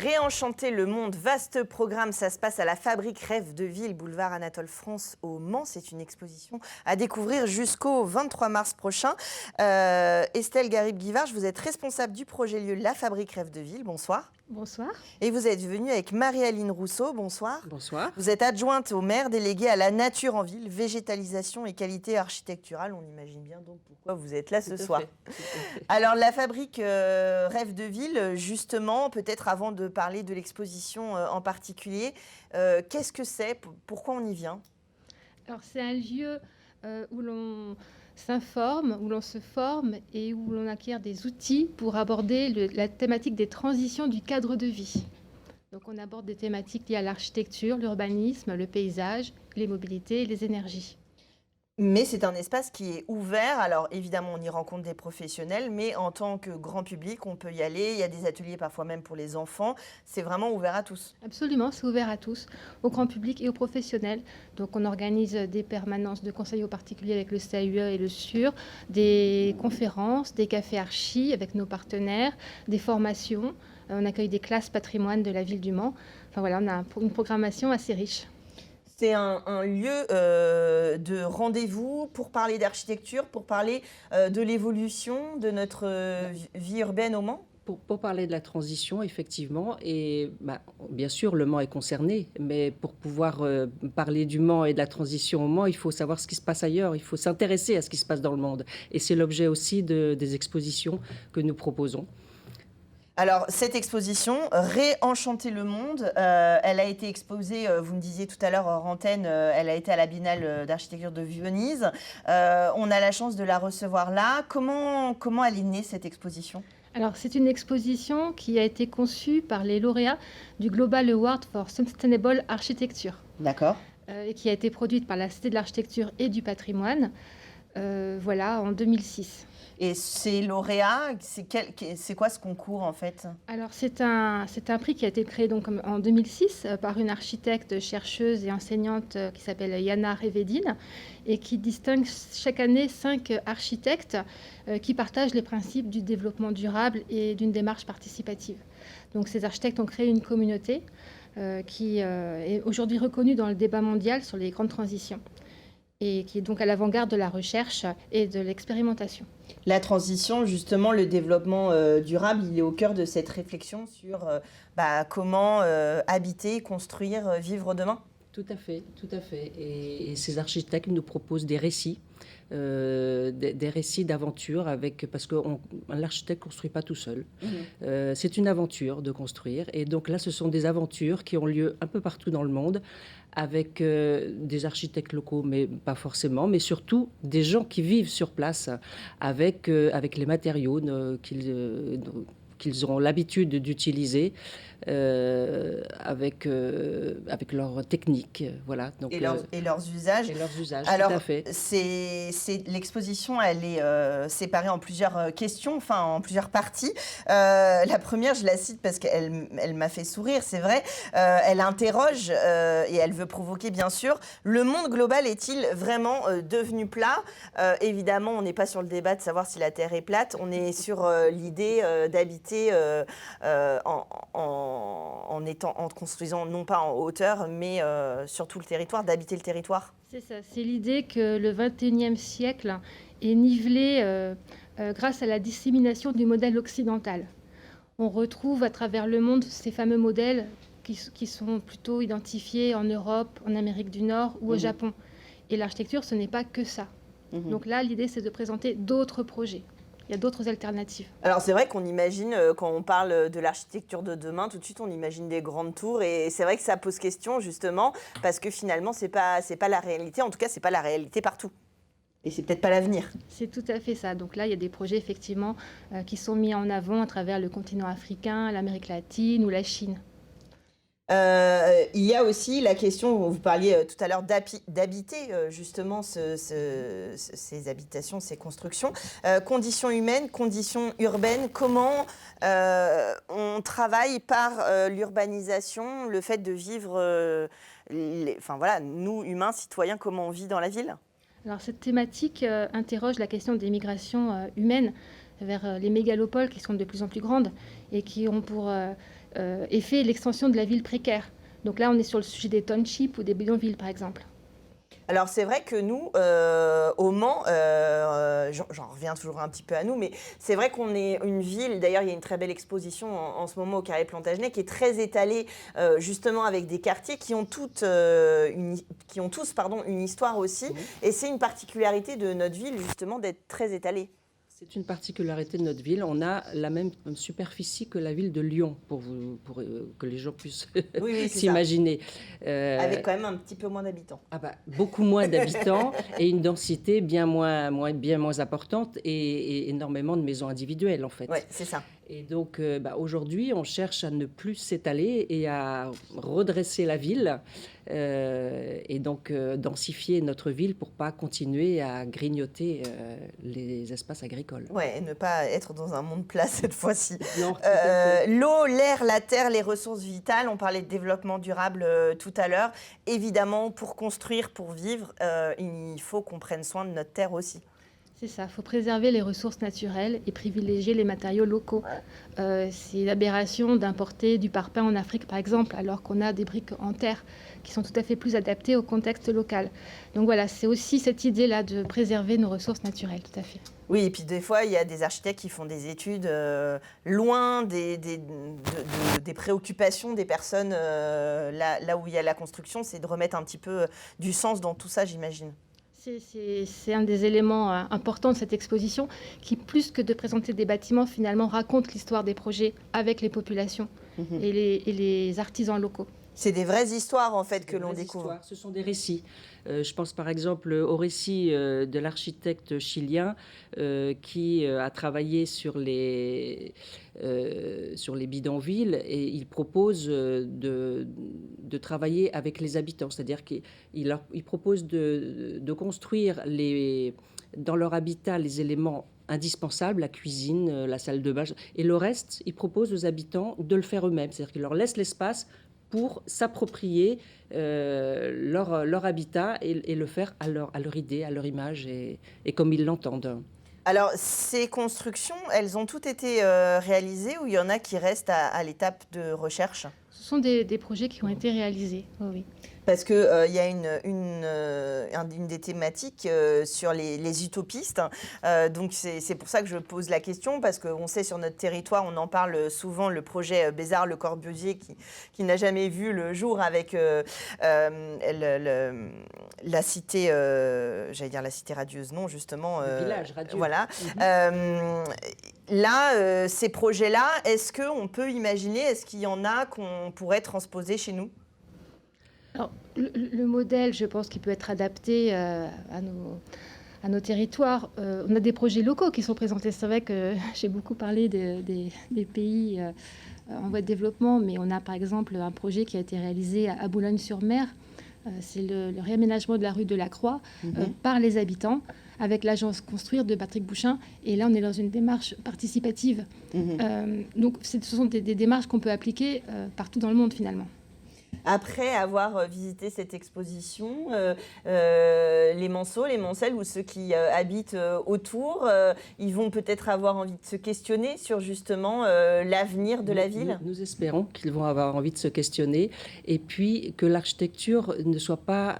Réenchanter le monde, vaste programme, ça se passe à la Fabrique Rêve de Ville, boulevard Anatole France au Mans. C'est une exposition à découvrir jusqu'au 23 mars prochain. Estelle Garib-Guivarch, vous êtes responsable du projet lieu La Fabrique Rêve de Ville. Bonsoir. Bonsoir. Et vous êtes venue avec Marie-Aline Rousseau. Bonsoir. Bonsoir. Vous êtes adjointe au maire déléguée à la nature en ville, végétalisation et qualité architecturale. On imagine bien donc pourquoi vous êtes là ce soir. Alors la Fabrique Rêve de Ville, justement, peut-être avant de parler de l'exposition en particulier, qu'est-ce que c'est? Pourquoi on y vient? Alors c'est un lieu où l'on s'informe, où l'on se forme et où l'on acquiert des outils pour aborder la thématique des transitions du cadre de vie. Donc on aborde des thématiques liées à l'architecture, l'urbanisme, le paysage, les mobilités et les énergies. Mais c'est un espace qui est ouvert. Alors évidemment, on y rencontre des professionnels, mais en tant que grand public, on peut y aller. Il y a des ateliers parfois même pour les enfants. C'est vraiment ouvert à tous. Absolument, c'est ouvert à tous, au grand public et aux professionnels. Donc on organise des permanences de conseils aux particuliers avec le CAUE et le SUR, des conférences, des cafés archi avec nos partenaires, des formations. On accueille des classes patrimoine de la ville du Mans. Enfin voilà, on a une programmation assez riche. C'est un lieu de rendez-vous pour parler d'architecture, pour parler de l'évolution de notre vie urbaine au Mans. Pour parler de la transition, effectivement, et bien sûr, le Mans est concerné, mais pour pouvoir parler du Mans et de la transition au Mans, il faut savoir ce qui se passe ailleurs, il faut s'intéresser à ce qui se passe dans le monde. Et c'est l'objet aussi des expositions que nous proposons. Alors, cette exposition, Réenchanter le monde, elle a été exposée, vous me disiez tout à l'heure hors antenne, elle a été à la Biennale d'architecture de Venise. On a la chance de la recevoir là. Comment elle est née, cette exposition ? Alors, c'est une exposition qui a été conçue par les lauréats du Global Award for Sustainable Architecture. D'accord. Et qui a été produite par la Cité de l'Architecture et du Patrimoine, en 2006. Et ces lauréats, c'est quoi ce concours en fait? Alors c'est un prix qui a été créé donc en 2006 par une architecte, chercheuse et enseignante qui s'appelle Yana Revedin et qui distingue chaque année 5 architectes qui partagent les principes du développement durable et d'une démarche participative. Donc ces architectes ont créé une communauté qui est aujourd'hui reconnue dans le débat mondial sur les grandes transitions et qui est donc à l'avant-garde de la recherche et de l'expérimentation. La transition, justement, le développement durable, il est au cœur de cette réflexion sur comment habiter, construire, vivre demain. Tout à fait, tout à fait. Et ces architectes nous proposent des récits, des récits d'aventure, parce que l'architecte ne construit pas tout seul. C'est une aventure de construire. Et donc là, ce sont des aventures qui ont lieu un peu partout dans le monde, avec des architectes locaux, mais pas forcément, mais surtout des gens qui vivent sur place, avec les matériaux qu'ils auront l'habitude d'utiliser, avec leurs techniques, voilà. Donc, et leurs usages. Et leurs usages, alors, tout à fait. L'exposition, elle est séparée en plusieurs questions, enfin en plusieurs parties. La première, je la cite parce qu'elle m'a fait sourire, c'est vrai. Elle interroge et elle veut provoquer, bien sûr. Le monde global est-il vraiment devenu plat? Évidemment, on n'est pas sur le débat de savoir si la Terre est plate. On est sur l'idée d'habiter en construisant non pas en hauteur, mais sur tout le territoire, d'habiter le territoire. C'est ça, c'est l'idée que le XXIe siècle est nivelé grâce à la dissémination du modèle occidental. On retrouve à travers le monde ces fameux modèles qui sont plutôt identifiés en Europe, en Amérique du Nord ou au Japon. Et l'architecture, ce n'est pas que ça. Donc là, l'idée, c'est de présenter d'autres projets. Il y a d'autres alternatives. Alors c'est vrai qu'on imagine, quand on parle de l'architecture de demain, tout de suite on imagine des grandes tours et c'est vrai que ça pose question justement parce que finalement c'est pas la réalité, en tout cas c'est pas la réalité partout. Et c'est peut-être pas l'avenir. C'est tout à fait ça. Donc là, il y a des projets effectivement qui sont mis en avant à travers le continent africain, l'Amérique latine ou la Chine. Il y a aussi la question, vous parliez tout à l'heure d'habiter justement ces habitations, ces constructions. Conditions humaines, conditions urbaines, comment on travaille par l'urbanisation, le fait de vivre, nous humains, citoyens, comment on vit dans la ville? Alors cette thématique interroge la question des migrations humaines vers les mégalopoles qui sont de plus en plus grandes et qui ont pour et fait l'extension de la ville précaire. Donc là, on est sur le sujet des townships ou des bidonvilles, par exemple. Alors c'est vrai que nous, au Mans, j'en reviens toujours un petit peu à nous, mais c'est vrai qu'on est une ville, d'ailleurs il y a une très belle exposition en ce moment au Carré Plantagenet qui est très étalée justement avec des quartiers qui ont, tous une histoire aussi. Et c'est une particularité de notre ville justement d'être très étalée. C'est une particularité de notre ville. On a la même superficie que la ville de Lyon, pour que les gens puissent oui, s'imaginer. Avec quand même un petit peu moins d'habitants. Ah bah, beaucoup moins d'habitants et une densité bien moins importante et énormément de maisons individuelles, en fait. Oui, c'est ça. Et donc, aujourd'hui, on cherche à ne plus s'étaler et à redresser la ville et donc densifier notre ville pour ne pas continuer à grignoter les espaces agricoles. Oui, et ne pas être dans un monde plat cette fois-ci. Non, l'eau, l'air, la terre, les ressources vitales, on parlait de développement durable tout à l'heure. Évidemment, pour construire, pour vivre, il faut qu'on prenne soin de notre terre aussi. C'est ça, il faut préserver les ressources naturelles et privilégier les matériaux locaux. C'est une aberration d'importer du parpaing en Afrique, par exemple, alors qu'on a des briques en terre qui sont tout à fait plus adaptées au contexte local. Donc voilà, c'est aussi cette idée-là de préserver nos ressources naturelles, tout à fait. Oui, et puis des fois, il y a des architectes qui font des études loin des préoccupations des personnes là où il y a la construction. C'est de remettre un petit peu du sens dans tout ça, j'imagine. C'est un des éléments importants de cette exposition qui, plus que de présenter des bâtiments, finalement raconte l'histoire des projets avec les populations et les artisans locaux. C'est des vraies histoires, en fait, que l'on découvre. Ce sont des récits. Je pense par exemple au récit de l'architecte chilien qui a travaillé sur les bidonvilles et il propose de travailler avec les habitants. C'est-à-dire qu'il propose de construire dans leur habitat les éléments indispensables, la cuisine, la salle de bain. Et le reste, il propose aux habitants de le faire eux-mêmes. C'est-à-dire qu'il leur laisse l'espace pour s'approprier leur habitat et le faire à leur idée, à leur image et comme ils l'entendent. Alors, ces constructions, elles ont toutes été réalisées ou il y en a qui restent à l'étape de recherche ? Ce sont des projets qui ont été réalisés, oui. Parce qu'il y a une des thématiques sur les utopistes. Donc, c'est pour ça que je pose la question, parce qu'on sait sur notre territoire, on en parle souvent, le projet Bézard-Le Corbusier qui n'a jamais vu le jour avec la cité, j'allais dire la cité radieuse, non, justement. Le village radieux. Voilà. Là, ces projets-là, est-ce qu'on peut imaginer, est-ce qu'il y en a qu'on pourrait transposer chez nous ? Alors, le modèle, je pense qu'il peut être adapté à nos territoires. On a des projets locaux qui sont présentés. C'est vrai que j'ai beaucoup parlé des pays en voie de développement, mais on a par exemple un projet qui a été réalisé à Boulogne-sur-Mer. C'est le réaménagement de la rue de la Croix par les habitants, avec l'agence Construire de Patrick Bouchin. Et là, on est dans une démarche participative. Donc, ce sont des démarches qu'on peut appliquer partout dans le monde, finalement. Après avoir visité cette exposition, les Manceaux, les Mancelles ou ceux qui habitent autour, ils vont peut-être avoir envie de se questionner sur justement l'avenir de la ville. Nous espérons qu'ils vont avoir envie de se questionner et puis que l'architecture ne soit pas...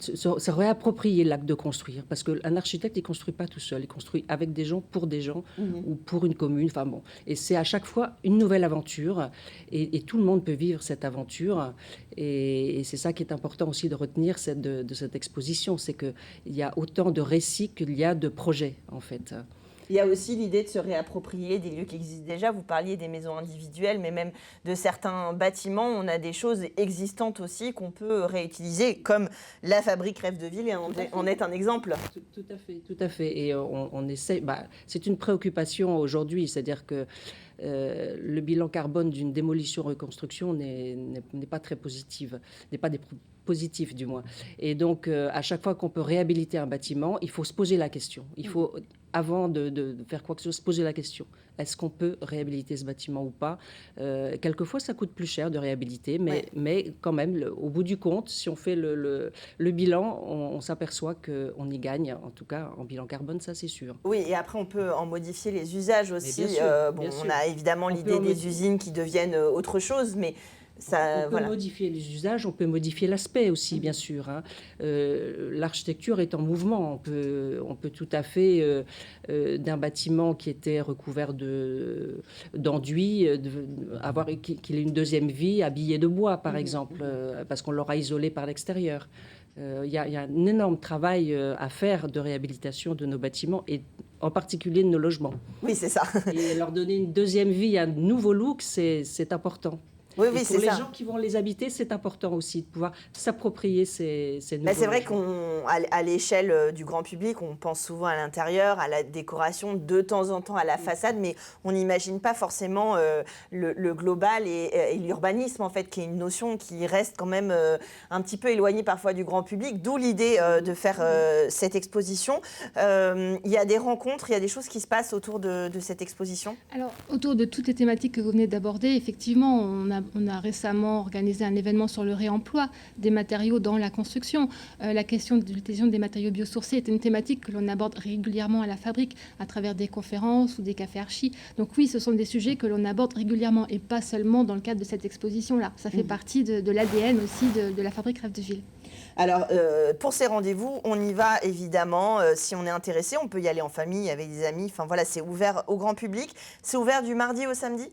se réapproprier l'acte de construire, parce qu'un architecte, il ne construit pas tout seul, il construit avec des gens, pour des gens, ou pour une commune, enfin bon. Et c'est à chaque fois une nouvelle aventure, et tout le monde peut vivre cette aventure, et c'est ça qui est important aussi de retenir de cette exposition, c'est qu'il y a autant de récits qu'il y a de projets, en fait. Il y a aussi l'idée de se réapproprier des lieux qui existent déjà. Vous parliez des maisons individuelles, mais même de certains bâtiments. On a des choses existantes aussi qu'on peut réutiliser, comme la fabrique Rêve de Ville, et en est un exemple. Tout à fait. Et on essaie... c'est une préoccupation aujourd'hui, c'est-à-dire que le bilan carbone d'une démolition-reconstruction n'est pas très positif, n'est pas positif du moins. Et donc, à chaque fois qu'on peut réhabiliter un bâtiment, il faut se poser la question. Il faut, avant de faire quoi que ce soit, se poser la question. est-ce qu'on peut réhabiliter ce bâtiment ou pas. Quelquefois, ça coûte plus cher de réhabiliter, mais quand même, au bout du compte, si on fait le bilan, on s'aperçoit qu'on y gagne, en tout cas en bilan carbone, ça c'est sûr. Oui, et après on peut en modifier les usages aussi. Bien sûr, bien On sûr. a évidemment l'idée des usines qui deviennent autre chose, mais ça, on peut modifier les usages, on peut modifier l'aspect aussi, bien sûr. L'architecture est en mouvement. On peut tout à fait, d'un bâtiment qui était recouvert d'enduit, qu'il ait une deuxième vie habillé de bois, par exemple, parce qu'on l'aura isolé par l'extérieur. Il y a un énorme travail à faire de réhabilitation de nos bâtiments et en particulier de nos logements. Oui, c'est ça. Et leur donner une deuxième vie, un nouveau look, c'est important. Oui, et c'est pour les ça. gens qui vont les habiter, c'est important aussi de pouvoir s'approprier ces nouveaux C'est vrai logements. qu'à l'échelle du grand public, on pense souvent à l'intérieur, à la décoration, de temps en temps à la façade, mais on n'imagine pas forcément le global et l'urbanisme, en fait, qui est une notion qui reste quand même un petit peu éloignée parfois du grand public, d'où l'idée de faire cette exposition. Il y a des rencontres, il y a des choses qui se passent autour de cette exposition. Alors, autour de toutes les thématiques que vous venez d'aborder, effectivement, on a récemment organisé un événement sur le réemploi des matériaux dans la construction. La question de l'utilisation des matériaux biosourcés est une thématique que l'on aborde régulièrement à la fabrique à travers des conférences ou des cafés archi. Donc oui, ce sont des sujets que l'on aborde régulièrement et pas seulement dans le cadre de cette exposition-là. Ça fait partie de l'ADN aussi de la fabrique Rêve de Ville. Alors, pour ces rendez-vous, on y va évidemment. Si on est intéressé, on peut y aller en famille, avec des amis. Enfin voilà, c'est ouvert au grand public. C'est ouvert du mardi au samedi ?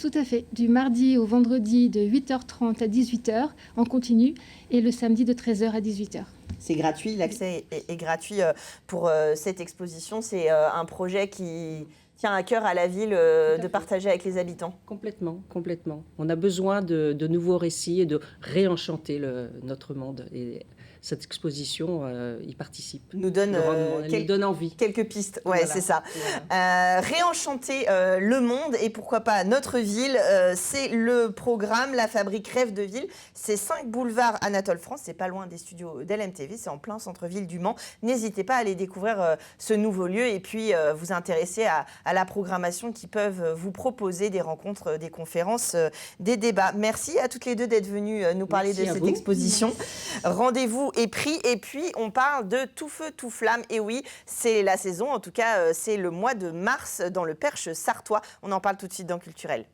Tout à fait, du mardi au vendredi de 8h30 à 18h en continu et le samedi de 13h à 18h. C'est gratuit, l'accès est gratuit pour cette exposition. C'est un projet qui tient à cœur à la ville de partager avec les habitants. Complètement. On a besoin de nouveaux récits et de réenchanter notre monde. Et cette exposition y participe. Nous donne, nous donne envie. Quelques pistes, Voilà. C'est ça. Voilà. Réenchanter le monde et pourquoi pas notre ville, c'est le programme La Fabrique Rêve de Ville. C'est 5 boulevards Anatole France, c'est pas loin des studios d'LMTV, c'est en plein centre-ville du Mans. N'hésitez pas à aller découvrir ce nouveau lieu et puis vous intéresser à la programmation qui peuvent vous proposer des rencontres, des conférences, des débats. Merci à toutes les deux d'être venues nous parler de cette exposition. Rendez-vous est pris et puis on parle de Tout feu, tout flamme. Et oui, c'est la saison, en tout cas c'est le mois de mars dans le Perche sartois. On en parle tout de suite dans Culturel.